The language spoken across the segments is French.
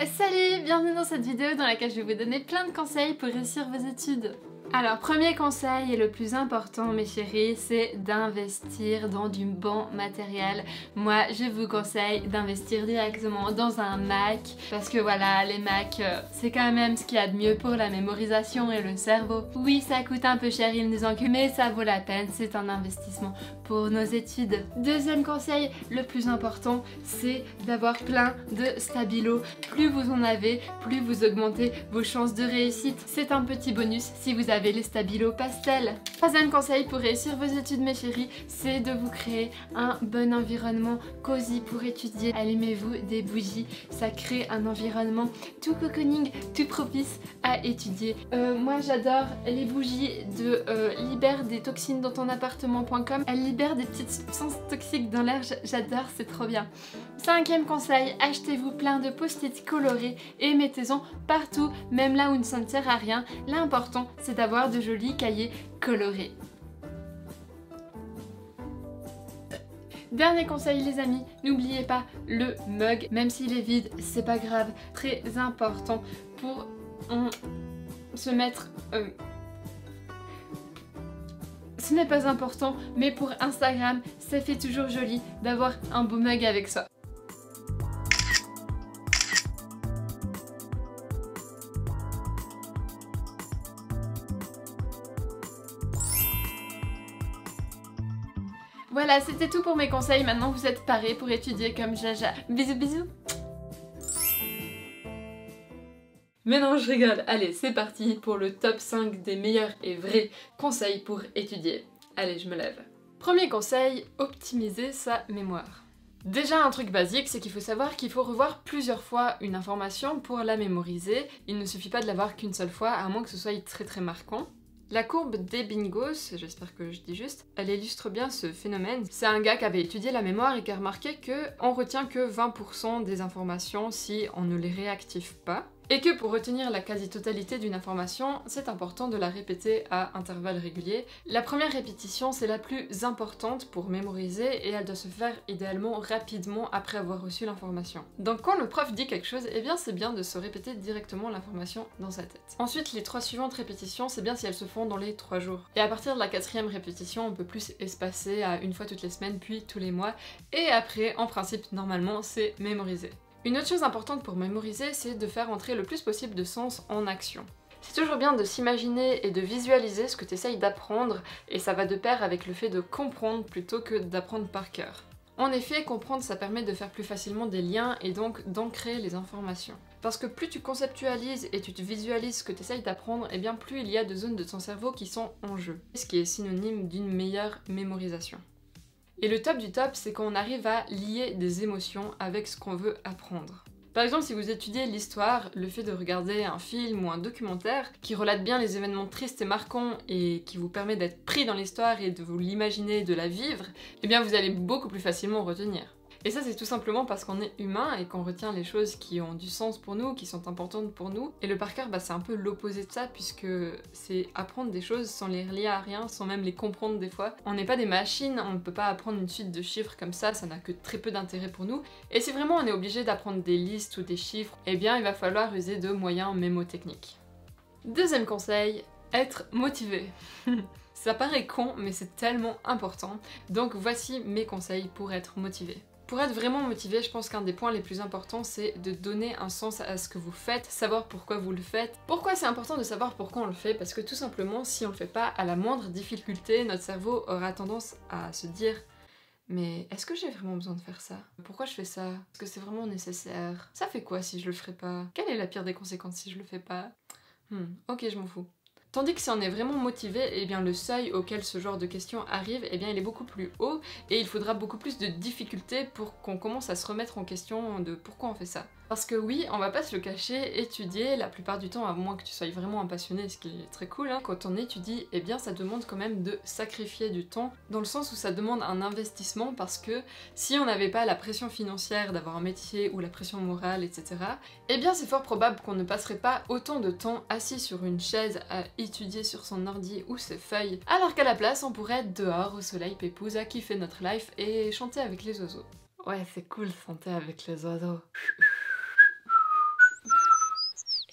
Salut, bienvenue dans cette vidéo dans laquelle je vais vous donner plein de conseils pour réussir vos études. Alors, premier conseil et le plus important mes chéris, c'est d'investir dans du bon matériel. Moi, je vous conseille d'investir directement dans un Mac parce que voilà, les Macs, c'est quand même ce qu'il y a de mieux pour la mémorisation et le cerveau. Oui, ça coûte un peu cher, il nous en cul, mais ça vaut la peine, c'est un investissement pour nos études. Deuxième conseil, le plus important, c'est d'avoir plein de stabilos. Plus vous en avez, plus vous augmentez vos chances de réussite. C'est un petit bonus si vous avez les stabilos pastel. Troisième conseil pour réussir vos études mes chéris, c'est de vous créer un bon environnement cosy pour étudier. Allumez-vous des bougies, ça crée un environnement tout cocooning, tout propice à étudier. Moi j'adore les bougies de Libère des toxines dans ton appartement.com. Elles libèrent des petites substances toxiques dans l'air, j'adore, c'est trop bien. Cinquième conseil, achetez-vous plein de post-it colorés et mettez-en partout, même là où ça ne sert à rien. L'important c'est d'avoir de jolis cahiers colorés. Dernier conseil les amis, n'oubliez pas le mug, même s'il est vide, c'est pas grave, très important pour se mettre... Ce n'est pas important, mais pour Instagram, ça fait toujours joli d'avoir un beau mug avec ça. Voilà, c'était tout pour mes conseils. Maintenant, vous êtes parés pour étudier comme Jaja. Bisous, bisous. Mais non, je rigole. Allez, c'est parti pour le top 5 des meilleurs et vrais conseils pour étudier. Allez, je me lève. Premier conseil, optimiser sa mémoire. Déjà, un truc basique, c'est qu'il faut savoir qu'il faut revoir plusieurs fois une information pour la mémoriser. Il ne suffit pas de l'avoir qu'une seule fois, à moins que ce soit très marquant. La courbe des bingos, j'espère que je dis juste, elle illustre bien ce phénomène. C'est un gars qui avait étudié la mémoire et qui a remarqué qu'on retient que 20% des informations si on ne les réactive pas. Et que pour retenir la quasi-totalité d'une information, c'est important de la répéter à intervalles réguliers. La première répétition, c'est la plus importante pour mémoriser et elle doit se faire idéalement rapidement après avoir reçu l'information. Donc quand le prof dit quelque chose, eh bien c'est bien de se répéter directement l'information dans sa tête. Ensuite, les 3 suivantes répétitions, c'est bien si elles se font dans les 3 jours. Et à partir de la 4e répétition, on peut plus espacer à une fois toutes les semaines, puis tous les mois. Et après, en principe, normalement, c'est mémoriser. Une autre chose importante pour mémoriser, c'est de faire entrer le plus possible de sens en action. C'est toujours bien de s'imaginer et de visualiser ce que tu essayes d'apprendre, et ça va de pair avec le fait de comprendre plutôt que d'apprendre par cœur. En effet, comprendre ça permet de faire plus facilement des liens et donc d'ancrer les informations. Parce que plus tu conceptualises et tu te visualises ce que tu essayes d'apprendre, et bien plus il y a de zones de ton cerveau qui sont en jeu. Ce qui est synonyme d'une meilleure mémorisation. Et le top du top, c'est quand on arrive à lier des émotions avec ce qu'on veut apprendre. Par exemple, si vous étudiez l'histoire, le fait de regarder un film ou un documentaire qui relate bien les événements tristes et marquants et qui vous permet d'être pris dans l'histoire et de vous l'imaginer, de la vivre, eh bien vous allez beaucoup plus facilement retenir. Et ça c'est tout simplement parce qu'on est humain et qu'on retient les choses qui ont du sens pour nous, qui sont importantes pour nous. Et le par cœur, c'est un peu l'opposé de ça puisque c'est apprendre des choses sans les relier à rien, sans même les comprendre des fois. On n'est pas des machines, on ne peut pas apprendre une suite de chiffres comme ça n'a que très peu d'intérêt pour nous. Et si vraiment on est obligé d'apprendre des listes ou des chiffres, eh bien il va falloir user de moyens mémotechniques. Deuxième conseil, être motivé. Ça paraît con mais c'est tellement important. Donc voici mes conseils pour être motivé. Pour être vraiment motivé, je pense qu'un des points les plus importants, c'est de donner un sens à ce que vous faites, savoir pourquoi vous le faites. Pourquoi c'est important de savoir pourquoi on le fait? Parce que tout simplement, si on le fait pas, à la moindre difficulté, notre cerveau aura tendance à se dire « Mais est-ce que j'ai vraiment besoin de faire ça? Pourquoi je fais ça? Est-ce que c'est vraiment nécessaire? Ça fait quoi si je le ferais pas? Quelle est la pire des conséquences si je le fais pas? Ok, je m'en fous. » Tandis que si on est vraiment motivé, eh bien le seuil auquel ce genre de questions arrive, eh bien il est beaucoup plus haut et il faudra beaucoup plus de difficultés pour qu'on commence à se remettre en question de pourquoi on fait ça. Parce que oui, on va pas se le cacher, étudier, la plupart du temps, à moins que tu sois vraiment un passionné, ce qui est très cool, hein, quand on étudie, eh bien ça demande quand même de sacrifier du temps, dans le sens où ça demande un investissement parce que si on n'avait pas la pression financière d'avoir un métier ou la pression morale, etc., eh bien c'est fort probable qu'on ne passerait pas autant de temps assis sur une chaise à étudier sur son ordi ou ses feuilles, alors qu'à la place on pourrait être dehors au soleil pépouze à kiffer notre life et chanter avec les oiseaux. Ouais, c'est cool chanter avec les oiseaux.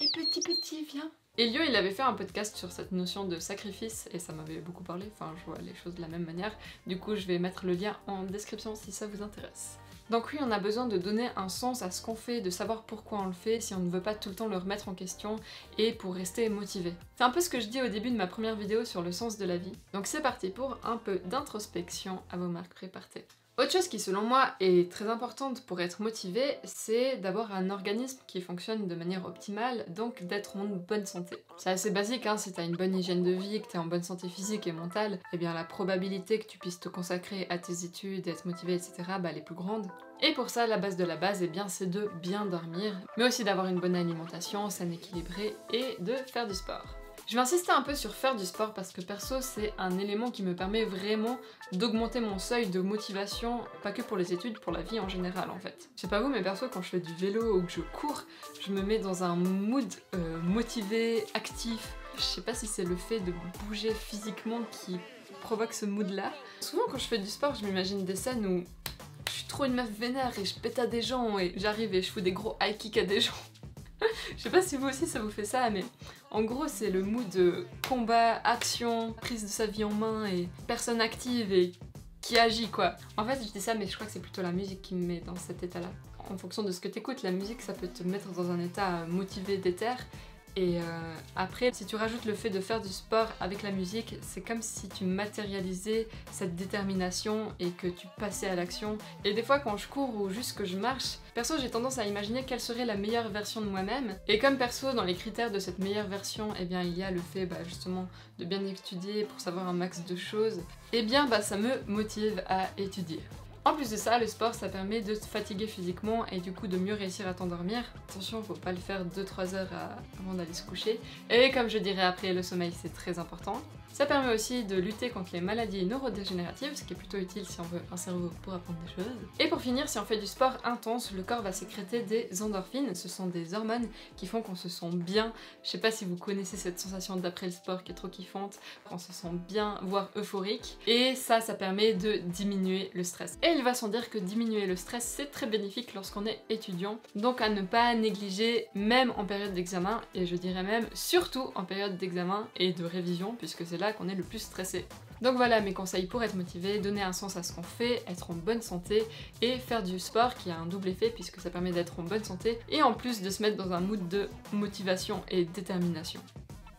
Et petit, viens. Elio, il avait fait un podcast sur cette notion de sacrifice et ça m'avait beaucoup parlé, enfin je vois les choses de la même manière. Du coup, je vais mettre le lien en description si ça vous intéresse. Donc oui, on a besoin de donner un sens à ce qu'on fait, de savoir pourquoi on le fait, si on ne veut pas tout le temps le remettre en question, et pour rester motivé. C'est un peu ce que je dis au début de ma première vidéo sur le sens de la vie. Donc c'est parti pour un peu d'introspection à vos marques préparées. Autre chose qui selon moi est très importante pour être motivé, c'est d'avoir un organisme qui fonctionne de manière optimale, donc d'être en bonne santé. C'est assez basique, hein, si t'as une bonne hygiène de vie, que t'es en bonne santé physique et mentale, eh bien la probabilité que tu puisses te consacrer à tes études, être motivé, etc., elle est plus grande. Et pour ça, la base de la base, eh bien, c'est de bien dormir, mais aussi d'avoir une bonne alimentation, saine, équilibrée, et de faire du sport. Je vais insister un peu sur faire du sport parce que perso c'est un élément qui me permet vraiment d'augmenter mon seuil de motivation, pas que pour les études, pour la vie en général en fait. Je sais pas vous mais perso quand je fais du vélo ou que je cours, je me mets dans un mood motivé, actif. Je sais pas si c'est le fait de bouger physiquement qui provoque ce mood là. Souvent quand je fais du sport je m'imagine des scènes où je suis trop une meuf vénère et je pète à des gens et j'arrive et je fous des gros high kicks à des gens. Je sais pas si vous aussi ça vous fait ça, mais en gros c'est le mood de combat, action, prise de sa vie en main et personne active et qui agit quoi. En fait je dis ça mais je crois que c'est plutôt la musique qui me met dans cet état là. En fonction de ce que t'écoutes, la musique ça peut te mettre dans un état motivé, déter. Et après, si tu rajoutes le fait de faire du sport avec la musique, c'est comme si tu matérialisais cette détermination et que tu passais à l'action. Et des fois quand je cours ou juste que je marche, perso j'ai tendance à imaginer quelle serait la meilleure version de moi-même. Et comme perso, dans les critères de cette meilleure version, eh bien il y a le fait justement de bien étudier pour savoir un max de choses. Eh bien ça me motive à étudier. En plus de ça, le sport ça permet de te fatiguer physiquement et du coup de mieux réussir à t'endormir. Attention, faut pas le faire 2-3 heures avant d'aller se coucher. Et comme je dirais après, le sommeil c'est très important. Ça permet aussi de lutter contre les maladies neurodégénératives, ce qui est plutôt utile si on veut un cerveau pour apprendre des choses. Et pour finir, si on fait du sport intense, le corps va sécréter des endorphines. Ce sont des hormones qui font qu'on se sent bien. Je sais pas si vous connaissez cette sensation d'après le sport qui est trop kiffante. On se sent bien, voire euphorique. Et ça permet de diminuer le stress. Et il va sans dire que diminuer le stress, c'est très bénéfique lorsqu'on est étudiant. Donc à ne pas négliger, même en période d'examen, et je dirais même surtout en période d'examen et de révision, puisque c'est là qu'on est le plus stressé. Donc voilà mes conseils pour être motivé, donner un sens à ce qu'on fait, être en bonne santé et faire du sport qui a un double effet puisque ça permet d'être en bonne santé et en plus de se mettre dans un mood de motivation et détermination.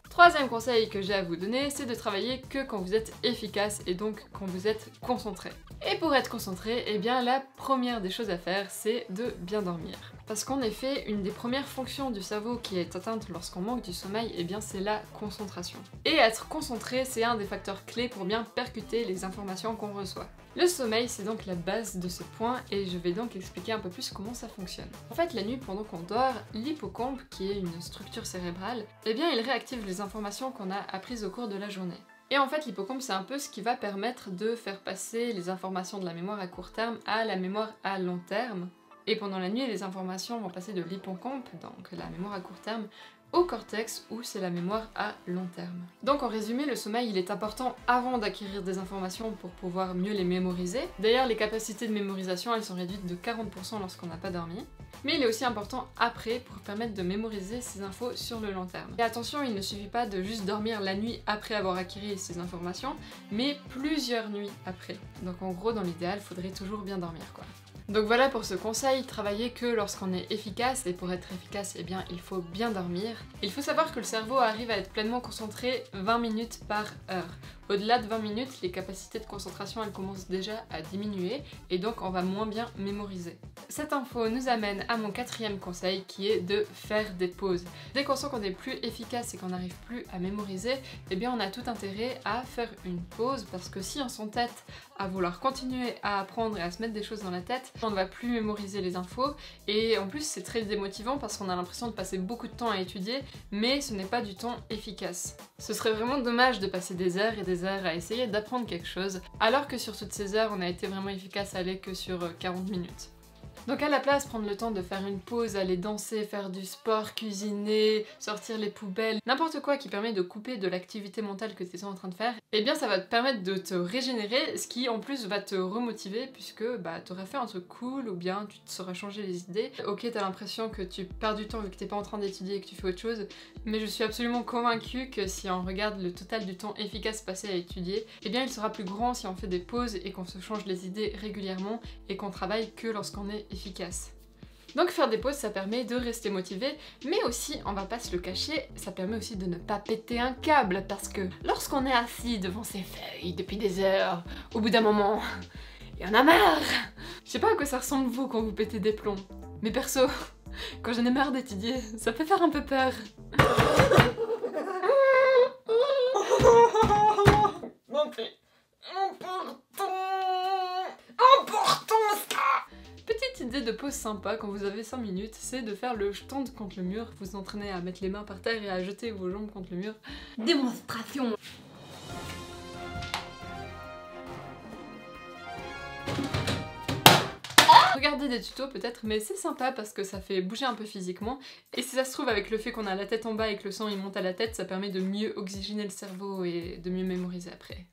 Troisième conseil que j'ai à vous donner, c'est de travailler que quand vous êtes efficace et donc quand vous êtes concentré. Et pour être concentré, eh bien la première des choses à faire, c'est de bien dormir. Parce qu'en effet, une des premières fonctions du cerveau qui est atteinte lorsqu'on manque du sommeil, eh bien c'est la concentration. Et être concentré, c'est un des facteurs clés pour bien percuter les informations qu'on reçoit. Le sommeil, c'est donc la base de ce point et je vais donc expliquer un peu plus comment ça fonctionne. En fait, la nuit, pendant qu'on dort, l'hippocampe, qui est une structure cérébrale, eh bien il réactive les informations qu'on a apprises au cours de la journée. Et en fait, l'hippocampe, c'est un peu ce qui va permettre de faire passer les informations de la mémoire à court terme à la mémoire à long terme. Et pendant la nuit, les informations vont passer de l'hippocampe, donc la mémoire à court terme, au cortex où c'est la mémoire à long terme. Donc en résumé, le sommeil il est important avant d'acquérir des informations pour pouvoir mieux les mémoriser. D'ailleurs les capacités de mémorisation elles sont réduites de 40% lorsqu'on n'a pas dormi. Mais il est aussi important après pour permettre de mémoriser ces infos sur le long terme. Et attention, il ne suffit pas de juste dormir la nuit après avoir acquis ces informations, mais plusieurs nuits après. Donc en gros dans l'idéal, il faudrait toujours bien dormir quoi. Donc voilà pour ce conseil, travailler que lorsqu'on est efficace, et pour être efficace, eh bien il faut bien dormir. Il faut savoir que le cerveau arrive à être pleinement concentré 20 minutes par heure. Au-delà de 20 minutes, les capacités de concentration elles commencent déjà à diminuer et donc on va moins bien mémoriser. Cette info nous amène à mon quatrième conseil qui est de faire des pauses. Dès qu'on sent qu'on est plus efficace et qu'on n'arrive plus à mémoriser, eh bien on a tout intérêt à faire une pause parce que si on s'entête à vouloir continuer à apprendre et à se mettre des choses dans la tête, on ne va plus mémoriser les infos et en plus c'est très démotivant parce qu'on a l'impression de passer beaucoup de temps à étudier mais ce n'est pas du temps efficace. Ce serait vraiment dommage de passer des heures et des heures à essayer d'apprendre quelque chose alors que sur toutes ces heures on a été vraiment efficace à aller que sur 40 minutes. Donc à la place, prendre le temps de faire une pause, aller danser, faire du sport, cuisiner, sortir les poubelles, n'importe quoi qui permet de couper de l'activité mentale que tu es en train de faire, eh bien ça va te permettre de te régénérer, ce qui en plus va te remotiver puisque bah t'auras fait un truc cool ou bien tu te seras changé les idées. Ok, t'as l'impression que tu perds du temps vu que t'es pas en train d'étudier et que tu fais autre chose, mais je suis absolument convaincue que si on regarde le total du temps efficace passé à étudier, eh bien il sera plus grand si on fait des pauses et qu'on se change les idées régulièrement et qu'on travaille que lorsqu'on est efficace. Donc faire des pauses, ça permet de rester motivé, mais aussi, on va pas se le cacher, ça permet aussi de ne pas péter un câble, parce que lorsqu'on est assis devant ses feuilles depuis des heures, au bout d'un moment, il y en a marre. Je sais pas à quoi ça ressemble vous quand vous pétez des plombs, mais perso, quand j'en ai marre d'étudier, ça peut faire un peu peur. Petite idée de pause sympa quand vous avez 5 minutes, c'est de faire le stand contre le mur, vous entraînez à mettre les mains par terre et à jeter vos jambes contre le mur. Démonstration. Regardez des tutos peut-être, mais c'est sympa parce que ça fait bouger un peu physiquement, et si ça se trouve avec le fait qu'on a la tête en bas et que le sang il monte à la tête, ça permet de mieux oxygéner le cerveau et de mieux mémoriser après.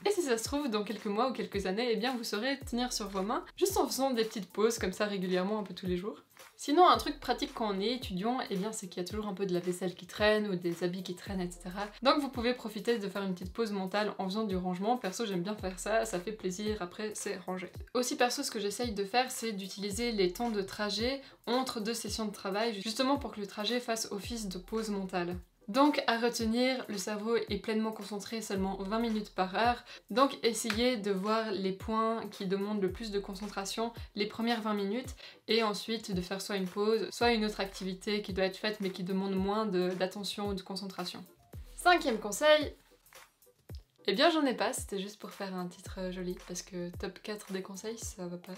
Et si ça se trouve, dans quelques mois ou quelques années, eh bien vous saurez tenir sur vos mains, juste en faisant des petites pauses comme ça régulièrement un peu tous les jours. Sinon, un truc pratique quand on est étudiant, eh bien c'est qu'il y a toujours un peu de la vaisselle qui traîne ou des habits qui traînent, etc. Donc vous pouvez profiter de faire une petite pause mentale en faisant du rangement. Perso, j'aime bien faire ça, ça fait plaisir, après c'est rangé. Aussi perso, ce que j'essaye de faire, c'est d'utiliser les temps de trajet entre 2 sessions de travail, justement pour que le trajet fasse office de pause mentale. Donc à retenir, le cerveau est pleinement concentré seulement 20 minutes par heure, donc essayez de voir les points qui demandent le plus de concentration les premières 20 minutes et ensuite de faire soit une pause, soit une autre activité qui doit être faite mais qui demande moins d'attention ou de concentration. 5e conseil, eh bien j'en ai pas, c'était juste pour faire un titre joli parce que top 4 des conseils ça va pas.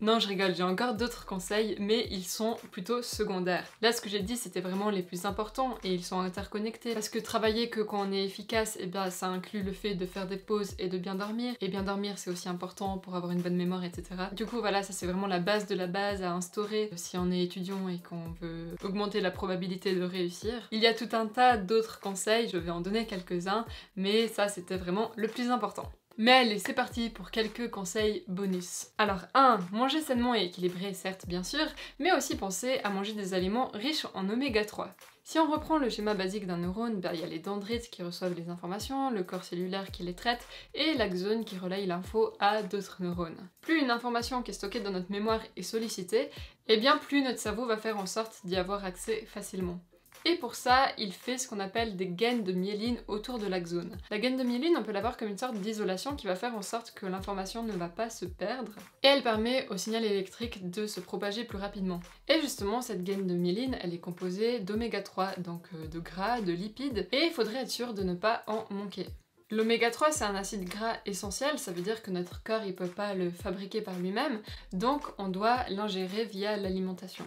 Non, je rigole, j'ai encore d'autres conseils, mais ils sont plutôt secondaires. Là, ce que j'ai dit, c'était vraiment les plus importants, et ils sont interconnectés. Parce que travailler que quand on est efficace, eh bien, ça inclut le fait de faire des pauses et de bien dormir. Et bien dormir, c'est aussi important pour avoir une bonne mémoire, etc. Du coup, voilà, ça c'est vraiment la base de la base à instaurer si on est étudiant et qu'on veut augmenter la probabilité de réussir. Il y a tout un tas d'autres conseils, je vais en donner quelques-uns, mais ça, c'était vraiment le plus important. Mais allez, c'est parti pour quelques conseils bonus. Alors 1. Manger sainement et équilibré, certes bien sûr, mais aussi pensez à manger des aliments riches en oméga 3. Si on reprend le schéma basique d'un neurone, il y a les dendrites qui reçoivent les informations, le corps cellulaire qui les traite, et l'axone qui relaye l'info à d'autres neurones. Plus une information qui est stockée dans notre mémoire est sollicitée, et bien plus notre cerveau va faire en sorte d'y avoir accès facilement. Et pour ça, il fait ce qu'on appelle des gaines de myéline autour de l'axone. La gaine de myéline, on peut la voir comme une sorte d'isolation qui va faire en sorte que l'information ne va pas se perdre. Et elle permet au signal électrique de se propager plus rapidement. Et justement, cette gaine de myéline, elle est composée d'oméga 3, donc de gras, de lipides, et il faudrait être sûr de ne pas en manquer. L'oméga 3 c'est un acide gras essentiel, ça veut dire que notre corps il peut pas le fabriquer par lui-même, donc on doit l'ingérer via l'alimentation.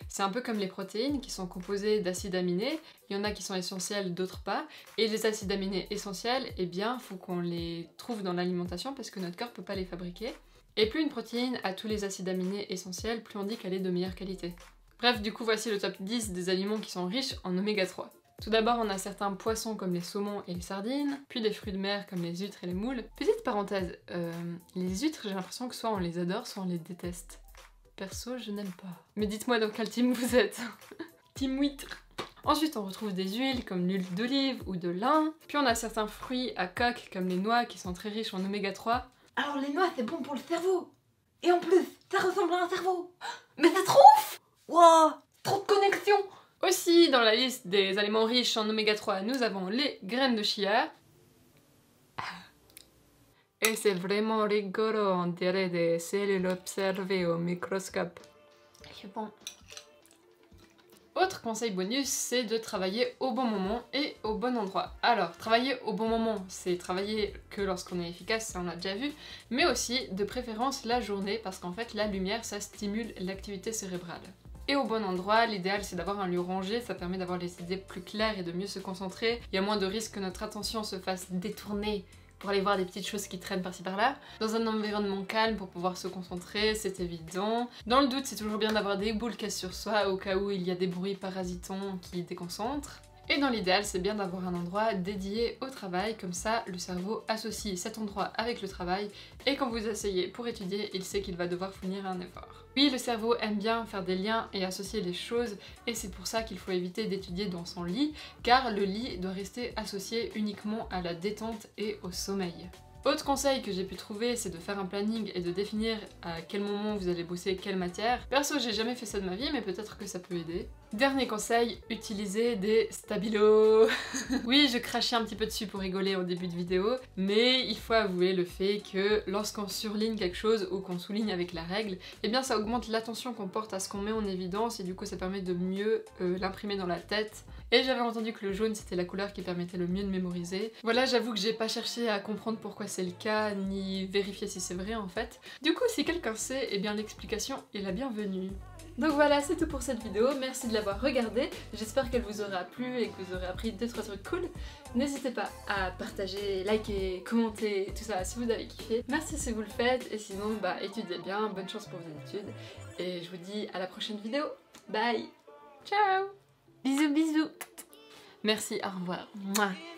C'est un peu comme les protéines qui sont composées d'acides aminés, il y en a qui sont essentiels, d'autres pas, et les acides aminés essentiels, eh bien faut qu'on les trouve dans l'alimentation parce que notre corps peut pas les fabriquer. Et plus une protéine a tous les acides aminés essentiels, plus on dit qu'elle est de meilleure qualité. Bref, du coup voici le top 10 des aliments qui sont riches en oméga 3. Tout d'abord, on a certains poissons comme les saumons et les sardines, puis des fruits de mer comme les huîtres et les moules. Petite parenthèse, les huîtres, j'ai l'impression que soit on les adore, soit on les déteste. Perso, je n'aime pas. Mais dites-moi dans quel team vous êtes. Team huître. Ensuite, on retrouve des huiles comme l'huile d'olive ou de lin. Puis on a certains fruits à coque comme les noix qui sont très riches en oméga 3. Alors les noix, c'est bon pour le cerveau. Et en plus, ça ressemble à un cerveau. Mais c'est trop ouf. Wow, trop de connexions. Aussi, dans la liste des aliments riches en oméga 3, nous avons les graines de chia. Et c'est vraiment rigolo, on dirait des cellules observées au microscope. C'est bon. Autre conseil bonus, c'est de travailler au bon moment et au bon endroit. Alors, travailler au bon moment, c'est travailler que lorsqu'on est efficace, ça on l'a déjà vu, mais aussi de préférence la journée, parce qu'en fait la lumière, ça stimule l'activité cérébrale. Et au bon endroit, l'idéal c'est d'avoir un lieu rangé, ça permet d'avoir les idées plus claires et de mieux se concentrer. Il y a moins de risques que notre attention se fasse détourner pour aller voir des petites choses qui traînent par-ci par-là. Dans un environnement calme pour pouvoir se concentrer, c'est évident. Dans le doute, c'est toujours bien d'avoir des boules casses sur soi au cas où il y a des bruits parasitants qui déconcentrent. Et dans l'idéal, c'est bien d'avoir un endroit dédié au travail, comme ça le cerveau associe cet endroit avec le travail et quand vous asseyez pour étudier, il sait qu'il va devoir fournir un effort. Oui, le cerveau aime bien faire des liens et associer les choses et c'est pour ça qu'il faut éviter d'étudier dans son lit, car le lit doit rester associé uniquement à la détente et au sommeil. Autre conseil que j'ai pu trouver, c'est de faire un planning et de définir à quel moment vous allez bosser quelle matière. Perso, j'ai jamais fait ça de ma vie, mais peut-être que ça peut aider. Dernier conseil, utilisez des stabilos. Oui, je crachais un petit peu dessus pour rigoler au début de vidéo, mais il faut avouer le fait que lorsqu'on surligne quelque chose ou qu'on souligne avec la règle, eh bien ça augmente l'attention qu'on porte à ce qu'on met en évidence et du coup ça permet de mieux l'imprimer dans la tête. Et j'avais entendu que le jaune c'était la couleur qui permettait le mieux de mémoriser. Voilà, j'avoue que j'ai pas cherché à comprendre pourquoi c'est le cas, ni vérifier si c'est vrai en fait. Du coup, si quelqu'un sait, eh bien l'explication est la bienvenue. Donc voilà, c'est tout pour cette vidéo, merci de l'avoir regardée, j'espère qu'elle vous aura plu et que vous aurez appris 2-3 trucs cool. N'hésitez pas à partager, liker, commenter, tout ça si vous avez kiffé. Merci si vous le faites, et sinon, bah étudiez bien, bonne chance pour vos études, et je vous dis à la prochaine vidéo. Bye. Ciao. Bisous bisous. Merci, au revoir. Mouah.